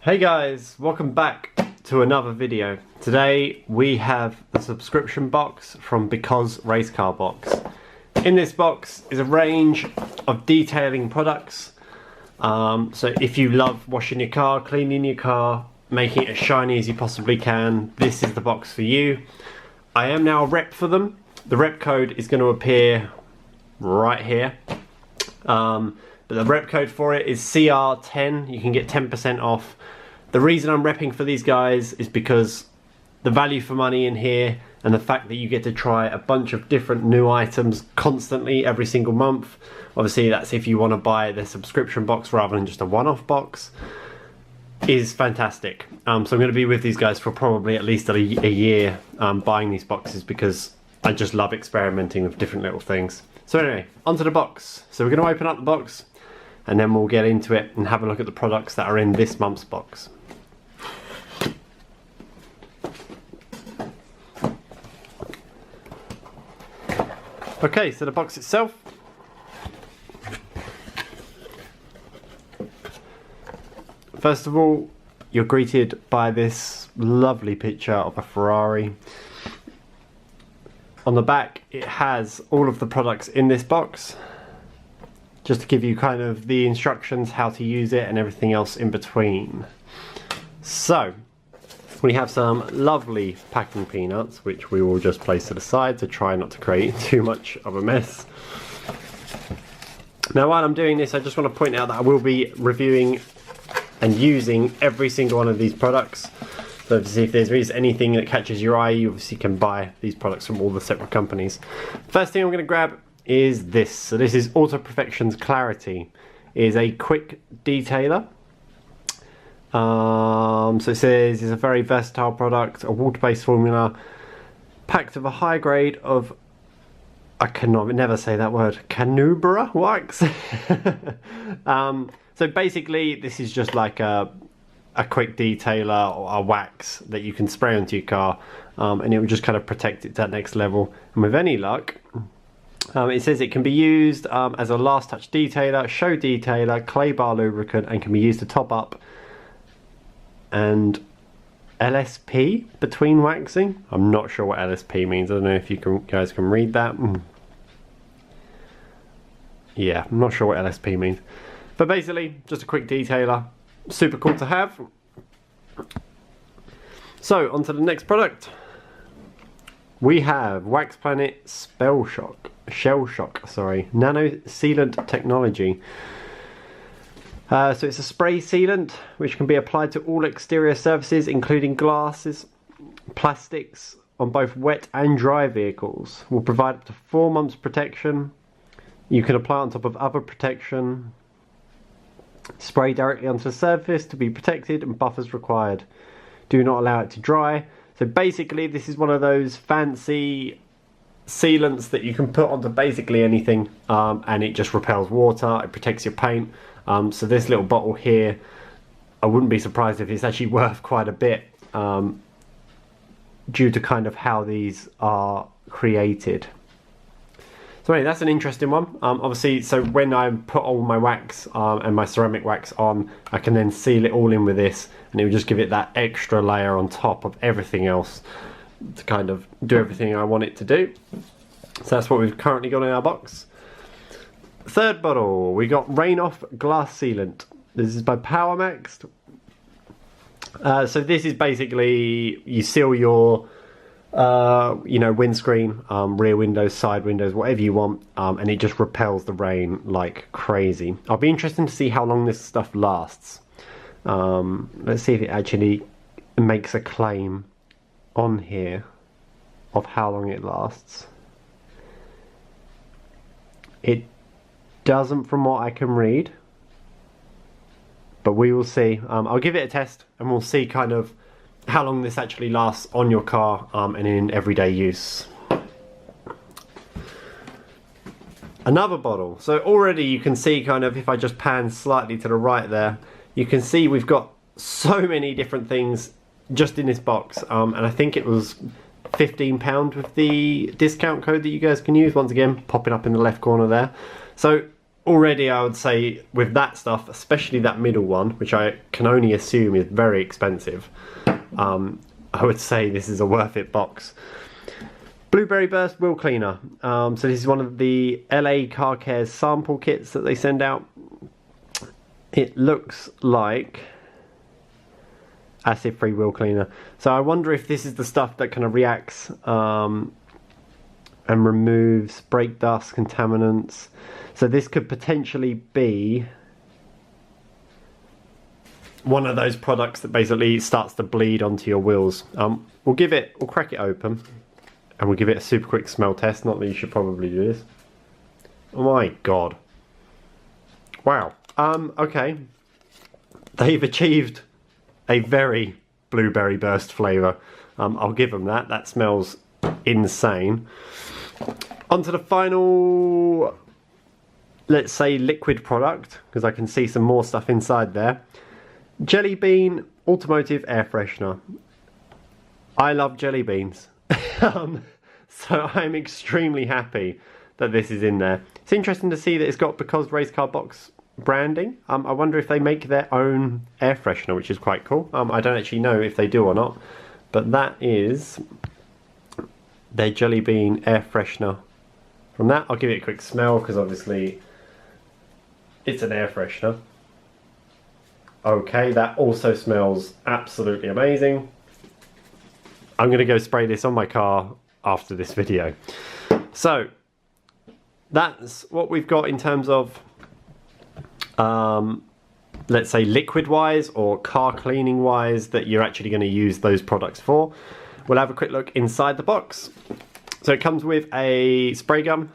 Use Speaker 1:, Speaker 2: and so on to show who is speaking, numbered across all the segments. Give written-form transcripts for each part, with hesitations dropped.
Speaker 1: Hey guys, welcome back to another video. Today we have the subscription box from Because Race Car Box. In this box is a range of detailing products. So if you love washing your car, cleaning your car, making it as shiny as you possibly can, this is the box for you. I am now a rep for them. The rep code is going to appear right here. But the rep code for it is CR10. You can get 10% off. The reason I'm repping for these guys is because the value for money in here and the fact that you get to try a bunch of different new items constantly every single month. Obviously that's if you want to buy the subscription box rather than just a one-off box, is fantastic. So I'm going to be with these guys for probably at least a year buying these boxes because I just love experimenting with different little things. So anyway, onto the box. So we're going to open up the box and then we'll get into it and have a look at the products that are in this month's box. Okay, so the box itself. First of all, you're greeted by this lovely picture of a Ferrari. On the back, it has all of the products in this box, just to give you kind of the instructions, how to use it and everything else in between. So, we have some lovely packing peanuts, which we will just place to the side to try not to create too much of a mess. Now while I'm doing this, I just want to point out that I will be reviewing and using every single one of these products. So to see if there is anything that catches your eye, you obviously can buy these products from all the separate companies. First thing I'm going to grab is this. So this is Auto Perfection's Clarity. It is a quick detailer. So it says it's a very versatile product, a water-based formula packed with a high grade of, I cannot never say that word, Canubra wax. So basically this is just like a quick detailer or a wax that you can spray onto your car, and it will just kind of protect it to that next level. And with any luck, it says it can be used as a last touch detailer, show detailer, clay bar lubricant, and can be used to top up and LSP between waxing. I'm not sure what LSP means. I don't know if you guys can read that. Yeah, I'm not sure what LSP means. But basically, just a quick detailer. Super cool to have. So, on to the next product. We have Wax Planet Shell Shock, Nano Sealant Technology. So it's a spray sealant which can be applied to all exterior surfaces, including glasses, plastics on both wet and dry vehicles. Will provide up to 4 months protection. You can apply on top of other protection. Spray directly onto the surface to be protected and buffers required. Do not allow it to dry. So basically this is one of those fancy sealants that you can put onto basically anything, and it just repels water, it protects your paint. So this little bottle here, I wouldn't be surprised if it's actually worth quite a bit, due to kind of how these are created. So anyway, that's an interesting one. Obviously, so when I put all my wax and my ceramic wax on, I can then seal it all in with this, and it will just give it that extra layer on top of everything else to kind of do everything I want it to do. So that's what we've currently got in our box. Third bottle, we got Rain Off Glass Sealant. This is by PowerMax. So this is basically, you seal your windscreen, rear windows, side windows, whatever you want, and it just repels the rain like crazy. I'll be interested to see how long this stuff lasts. Let's see if it actually makes a claim on here of how long it lasts. It doesn't, from what I can read, but we will see. I'll give it a test and we'll see kind of how long this actually lasts on your car and in everyday use. Another bottle. So already you can see kind of, if I just pan slightly to the right there, you can see we've got so many different things just in this box, and I think it was £15 with the discount code that you guys can use, once again popping up in the left corner there. So already I would say with that stuff, especially that middle one, which I can only assume is very expensive, I would say this is a worth it box. Blueberry Burst Wheel Cleaner. So this is one of the LA Car Care's sample kits that they send out. It looks like acid-free wheel cleaner. So I wonder if this is the stuff that kind of reacts and removes brake dust, contaminants. So this could potentially be one of those products that basically starts to bleed onto your wheels. We'll crack it open and we'll give it a super quick smell test. Not that you should probably do this. Oh my god. Wow. Okay. They've achieved a very Blueberry Burst flavour. I'll give them that. That smells insane. Onto the final, let's say, liquid product, because I can see some more stuff inside there. Jelly Bean Automotive Air Freshener. I love jelly beans. So I'm extremely happy that this is in there. It's interesting to see that it's got Because Race Car Box branding. I wonder if they make their own air freshener, which is quite cool. I don't actually know if they do or not, but that is their Jelly Bean air freshener. From that, I'll give it a quick smell because obviously it's an air freshener. Okay, that also smells absolutely amazing. I'm going to go spray this on my car after this video. So that's what we've got in terms of let's say liquid wise or car cleaning wise that you're actually going to use those products for. We'll have a quick look inside the box. So it comes with a spray gun.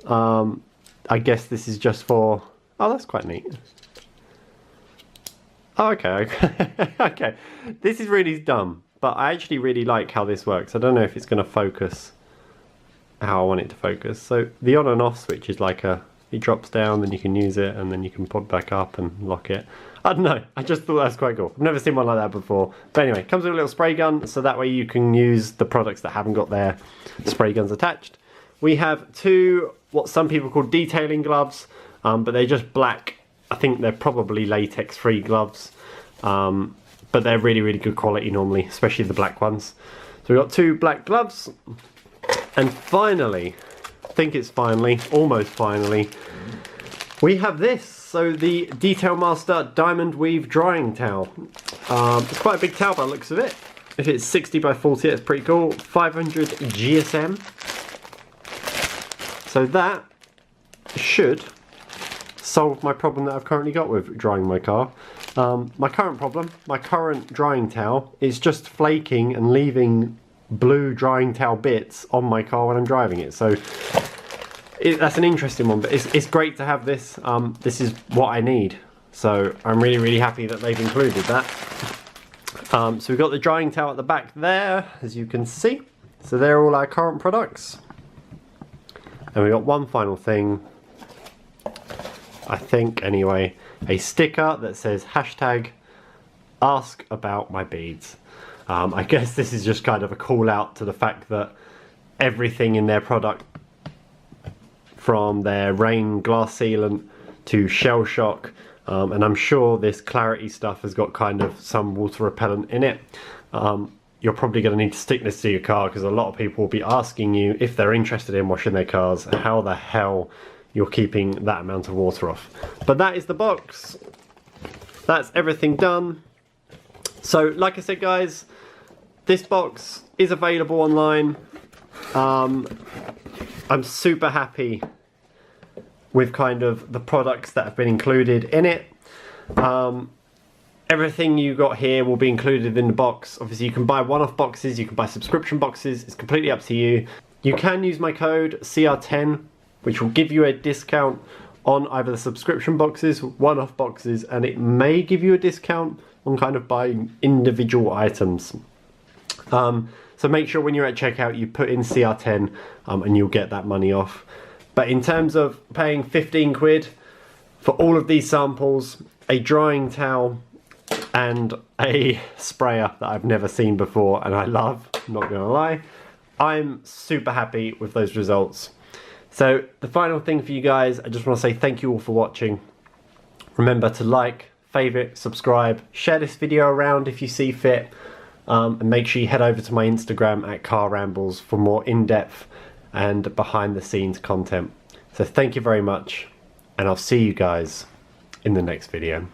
Speaker 1: I guess this is just for, oh, that's quite neat. Oh, okay. Okay, this is really dumb, but I actually really like how this works. I don't know if it's going to focus how I want it to focus. So the on and off switch is like it drops down, then you can use it, and then you can pop back up and lock it. I don't know, I just thought that was quite cool. I've never seen one like that before. But anyway, it comes with a little spray gun, so that way you can use the products that haven't got their spray guns attached. We have two, what some people call detailing gloves, but they're just black. I think they're probably latex-free gloves, but they're really, really good quality normally, especially the black ones. So we've got two black gloves, and finally, I think it's finally, almost finally, we have this. So the Detail Master Diamond Weave Drying Towel. It's quite a big towel by the looks of it. If it's 60 by 40, it's pretty cool. 500 GSM. So that should solve my problem that I've currently got with drying my car. My current problem, my current drying towel, is just flaking and leaving blue drying towel bits on my car when I'm driving it. So that's an interesting one, but it's great to have this. This is what I need. So I'm really, really happy that they've included that. So we've got the drying towel at the back there, as you can see. So they're all our current products. And we've got one final thing, I think anyway, a sticker that says hashtag ask about my beads. I guess this is just kind of a call out to the fact that everything in their product, from their rain glass sealant to shell shock, and I'm sure this clarity stuff has got kind of some water repellent in it. You're probably going to need to stick this to your car because a lot of people will be asking you, if they're interested in washing their cars, how the hell you're keeping that amount of water off. But that is the box. That's everything done. So like I said, guys, this box is available online. I'm super happy with kind of the products that have been included in it. Everything you got here will be included in the box. Obviously you can buy one-off boxes, you can buy subscription boxes, it's completely up to you. You can use my code CR10, which will give you a discount on either the subscription boxes, one-off boxes, and it may give you a discount on kind of buying individual items. So make sure when you're at checkout you put in CR10 and you'll get that money off. But in terms of paying 15 quid for all of these samples, a drying towel and a sprayer that I've never seen before and I love, I'm not gonna lie, I'm super happy with those results. So the final thing for you guys, I just want to say thank you all for watching. Remember to like, favourite, subscribe, share this video around if you see fit, and make sure you head over to my Instagram at Car Rambles for more in-depth and behind the scenes content. So thank you very much, and I'll see you guys in the next video.